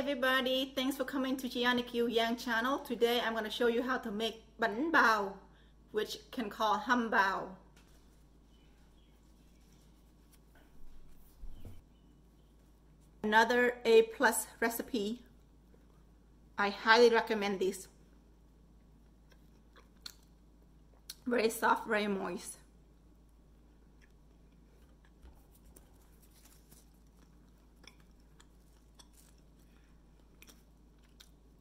everybody, thanks for coming to Giannick Yang channel. Today I'm going to show you how to make Bánh Bao, which can call Hum Bao. Another A+ recipe. I highly recommend this. Very soft, very moist.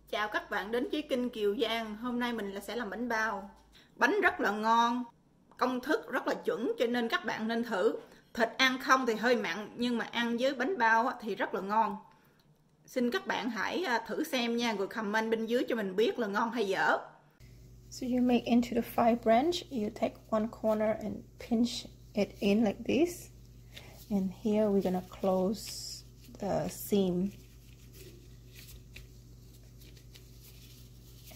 Chào các bạn đến với kênh Kiều Giang. Hôm nay mình sẽ làm bánh bao. Bánh rất là ngon, công thức rất là chuẩn cho nên các bạn nên thử. Thịt ăn không thì hơi mặn nhưng mà ăn với bánh bao thì rất là ngon. Xin các bạn hãy thử xem nha, rồi comment bên dưới cho mình biết là ngon hay dở. So you make into the 5 branch, you take one corner and pinch it in like this. And here we're gonna close the seam.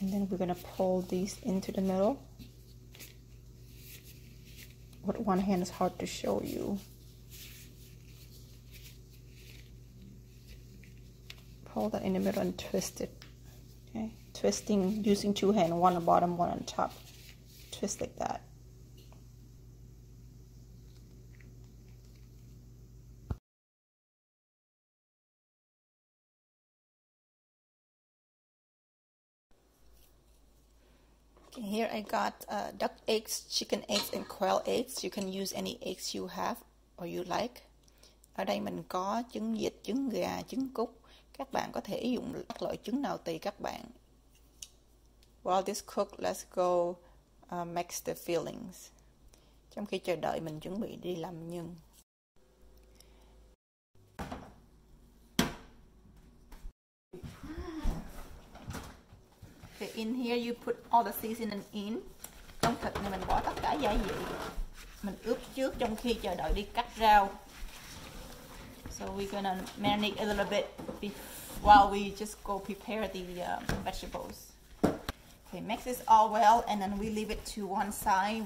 And then we're going to pull these into the middle. With one hand is hard to show you. Pull that in the middle and twist it. Okay, twisting using 2 hands, one on the bottom, one on top. Twist like that. Okay, here I got duck eggs, chicken eggs and quail eggs. You can use any eggs you have or you like. Ở đây mình có trứng vịt, trứng gà, trứng cút. Các bạn có thể dùng các loại trứng nào tùy các bạn. While this cook, let's go mix the fillings. Trong khi chờ đợi mình chuẩn bị đi làm nhân. Okay, in here you put all the seasoning in. Trong thịt này mình bỏ tất cả gia vị. Mình ướp trước trong khi chờ đợi đi cắt rau. So we're gonna marinate a little bit while we just go prepare the vegetables. Okay, mix this all well and then we leave it to one side.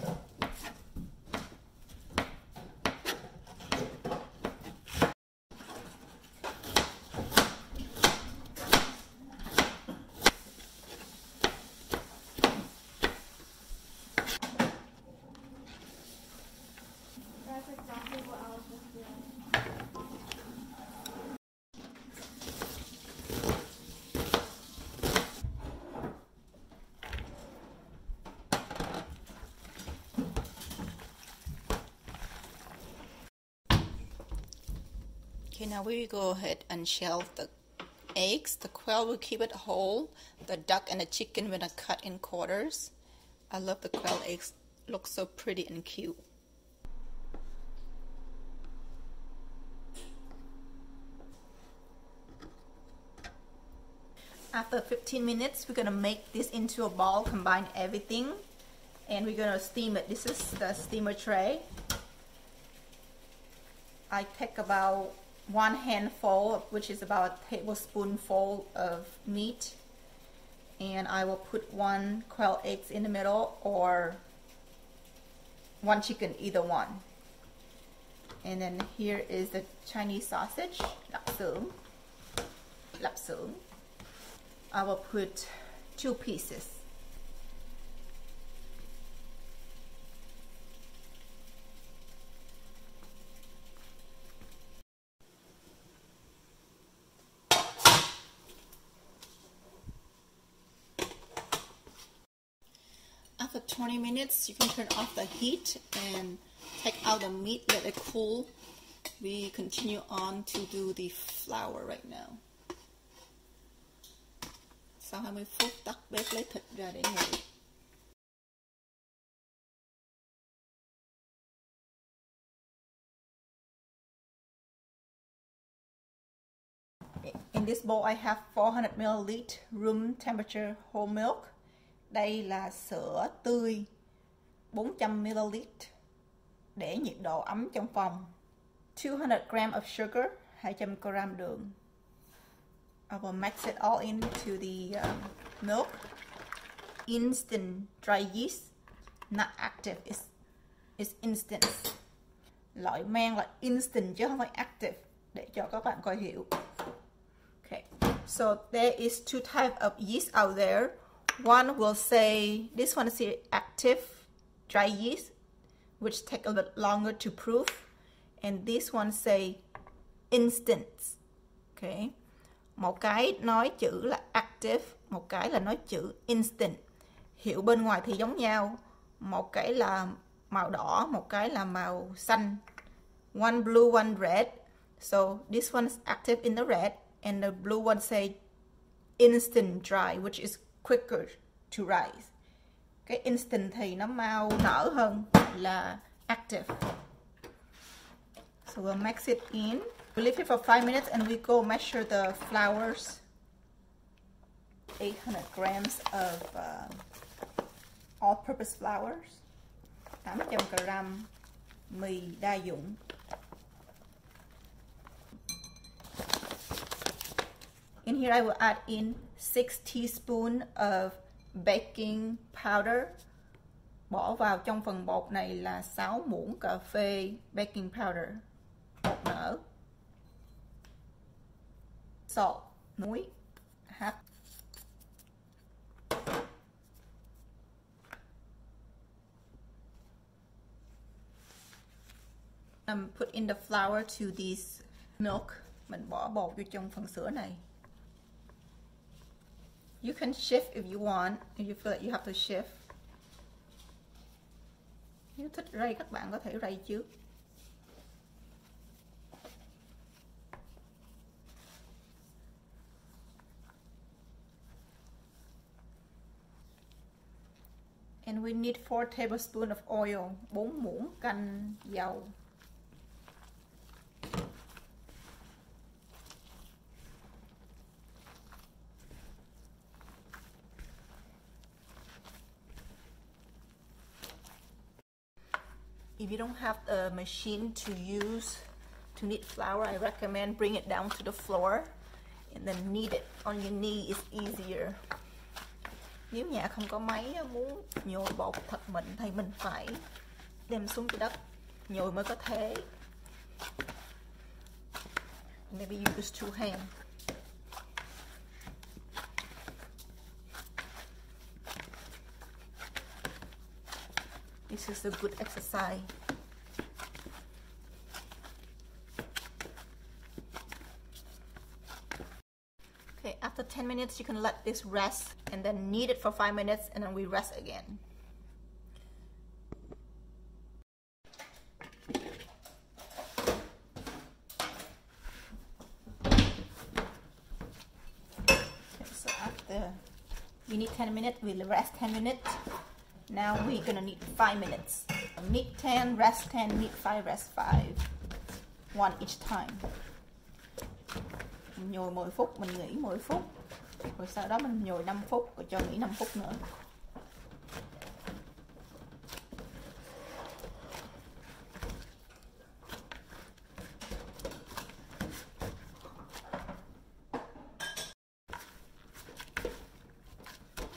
Okay, now we go ahead and shell the eggs. The quail will keep it whole. The duck and the chicken we're gonna cut in quarters. I love the quail eggs. Look so pretty and cute. After 15 minutes, we're gonna make this into a ball, combine everything, and we're gonna steam it. This is the steamer tray. I take about 1 handful, which is about a tablespoonful of meat, and I will put 1 quail eggs in the middle or 1 chicken, either one. And then here is the Chinese sausage, lạp xưởng. I will put 2 pieces. After 20 minutes, you can turn off the heat and take out the meat, let it cool. We continue on to do the flour right now. Sau 20 phút tắt bếp lấy thịt ra để nguội. In this bowl I have 400 ml room temperature whole milk. Đây là sữa tươi 400 ml để nhiệt độ ấm trong phòng. 200 g of sugar, 200 g đường. I will mix it all into the milk. Instant dry yeast, not active, it's instant. Loại mang là instant chứ không phải active, để cho các bạn coi hiểu. Okay. So there is two types of yeast out there. One will say, this one is active dry yeast, which take a bit longer to prove. And this one say instant. Okay. Một cái nói chữ là active, một cái là nói chữ instant. Hiệu bên ngoài thì giống nhau. Một cái là màu đỏ, một cái là màu xanh. One blue, one red. So this one is active in the red, and the blue one say instant dry, which is quicker to rise. Cái instant thì nó mau nở hơn là active. So we'll mix it in. We leave it for 5 minutes and we go measure the flours. 800 grams of all-purpose flours. 800 gram mì đa dụng. In here I will add in 6 teaspoons of baking powder. Bỏ vào trong phần bột này là 6 muỗng cà phê baking powder, bột nở. Salt, muối, hạt. Put in the flour to this milk. Mình bỏ bột vô trong phần sữa này. You can shift if you want, if you feel like you have to shift. Nếu thích rây các bạn có thể rây trước. And we need 4 tablespoons of oil, 4 muỗng canh dầu. If you don't have a machine to use to knead flour, I recommend bring it down to the floor and then knead it on your knee is easier. Nếu nhà không có máy muốn nhồi bột thật mịn thì mình phải đem xuống cái đất nhồi mới có thể. Maybe you use 2 hands. This is a good exercise. Okay, after 10 minutes you can let this rest and then knead it for 5 minutes and then we rest again. Okay, so after we need 10 minutes, we'll rest 10 minutes. Now we're gonna need 5 minutes. Knead 10, rest 10, knead 5, rest 5. One each time. Mình nhồi 10 phút, mình nghỉ 10 phút. Rồi sau đó mình nhồi 5 phút, rồi cho nghỉ 5 phút nữa.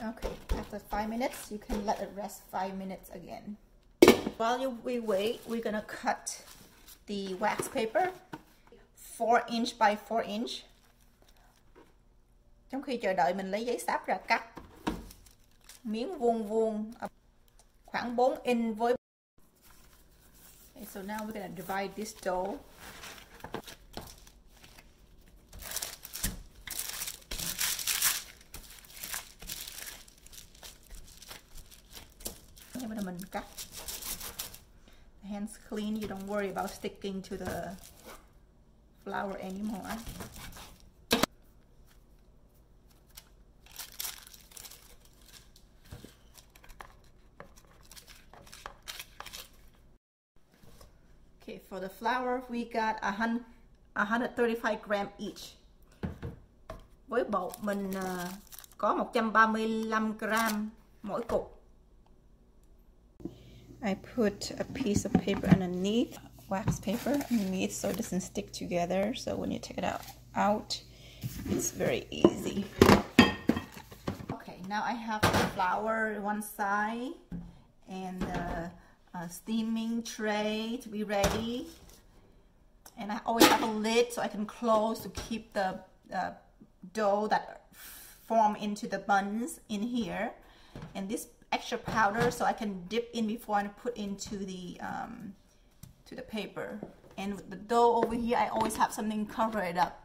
Okay, after 5 minutes, you can let it rest 5 minutes again. While we wait, we're gonna cut the wax paper 4 inch by 4 inch. Trong khi chờ đợi mình lấy giấy sáp ra cắt miếng vuông vuông khoảng 4 inch với. Okay, so now we're gonna divide this dough. Bây giờ mình cắt. The hands clean, you don't worry about sticking to the flour anymore. Okay, for the flour we got 135 gram each. Với bột mình có 135 gram mỗi cục. I put a piece of paper underneath, wax paper underneath, so it doesn't stick together. So when you take it out, it's very easy. Okay, now I have the flour one side and a steaming tray to be ready. And I always have a lid so I can close to keep the dough that form into the buns in here, and this extra powder so I can dip in before I put into the to the paper. And with the dough over here, I always have something cover it up.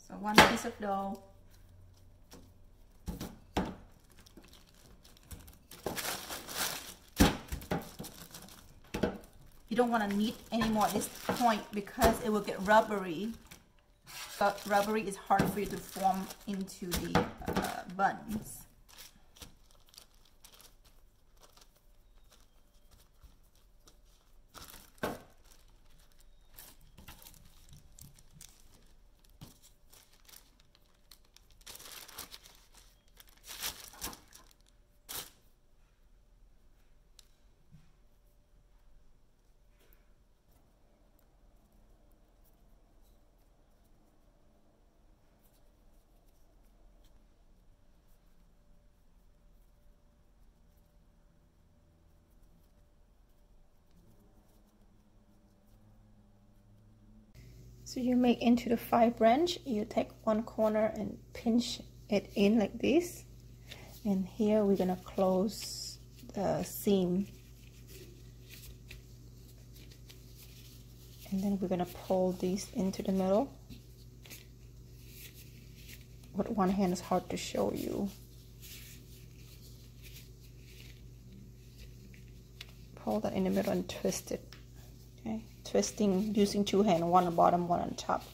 So one piece of dough. You don't want to knead anymore at this point because it will get rubbery. But rubbery is hard for you to form into the buns. So you make into the 5 branch, you take one corner and pinch it in like this. And here we're gonna close the seam. And then we're gonna pull these into the middle. With one hand is hard to show you. Pull that in the middle and twist it. Okay, twisting using 2 hands, one on the bottom, one on top.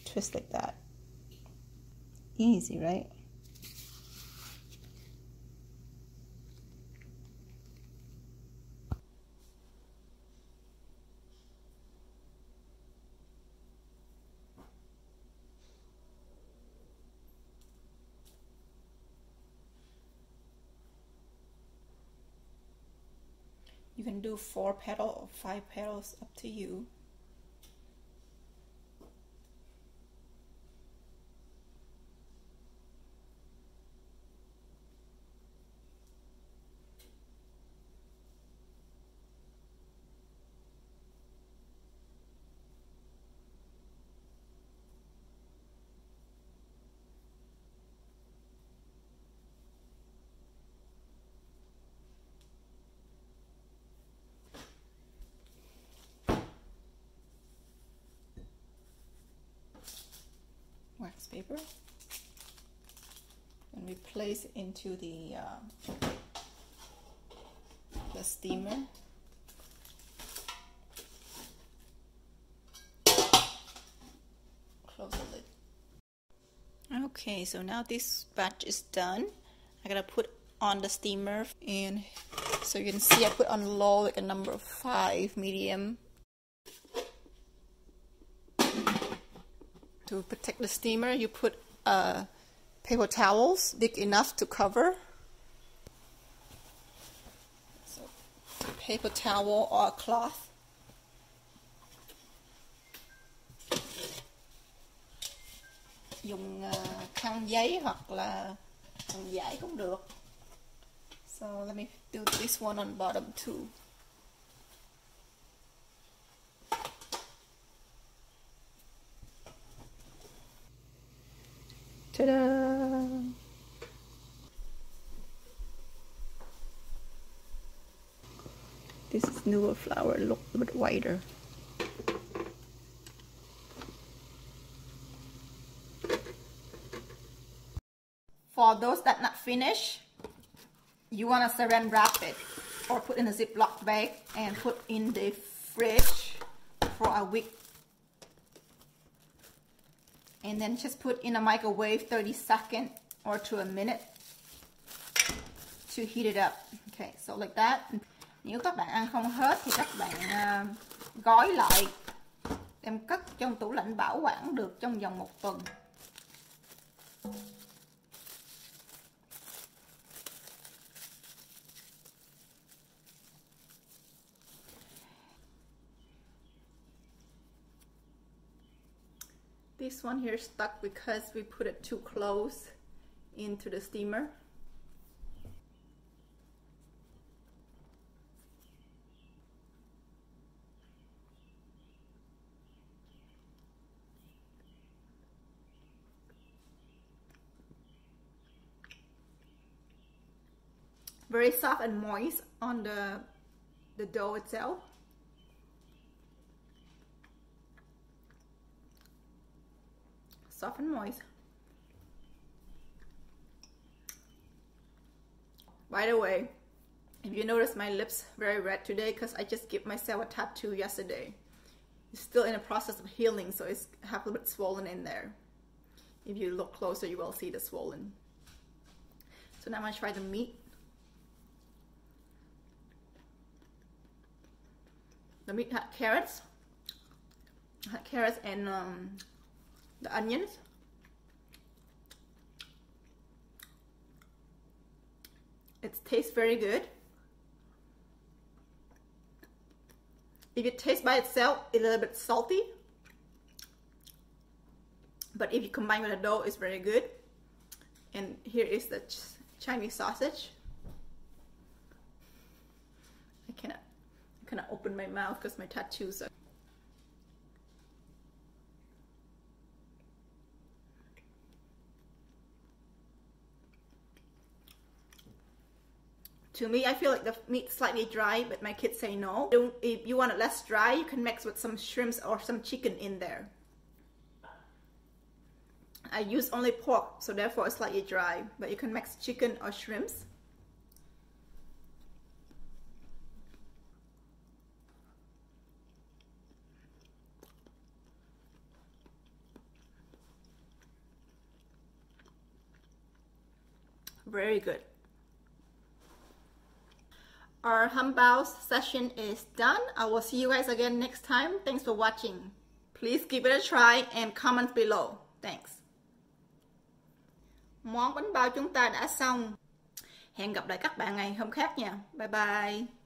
Twist like that. Easy, right? You can do 4 petals or 5 petals, up to you. Wax paper, and we place it into the steamer. Close the lid. Okay, so now this batch is done. I'm gonna put on the steamer, and so you can see I put on low, like a number 5, medium. To protect the steamer, you put paper towels big enough to cover. So, paper towel or a cloth. Dùng khăn giấy hoặc là khăn vải cũng được. So let me do this one on bottom too. Ta-da! This is newer flour, look a bit whiter. For those that not finished, you want to saran wrap it or put in a Ziploc bag and put in the fridge for a week. And then just put in a microwave 30 seconds or to a minute to heat it up. Okay, so like that. Nếu các bạn ăn không hết thì các bạn gói lại, đem cất trong tủ lạnh bảo quản được trong vòng 1 tuần. This one here stuck because we put it too close into the steamer. very soft and moist on the dough itself. Soft and moist. By the way, if you notice my lips very red today, because I just gave myself a tattoo yesterday. It's still in the process of healing, so it's have a little bit swollen in there. If you look closer, you will see the swollen. So now I'm gonna try the meat. The meat had carrots. And the onions. It tastes very good. If it tastes by itself, it's a little bit salty. But if you combine with the dough, it's very good. And here is the Chinese sausage. I cannot open my mouth because my tattoos are. To me, I feel like the meat's slightly dry, but my kids say no. If you want it less dry, you can mix with some shrimps or some chicken in there. I use only pork, so therefore it's slightly dry, but you can mix chicken or shrimps. Very good. Our Hum Bao session is done. I will see you guys again next time. Thanks for watching. Please give it a try and comment below. Thanks. Món bánh bao chúng ta đã xong. Hẹn gặp lại các bạn ngày hôm khác nha. Bye bye.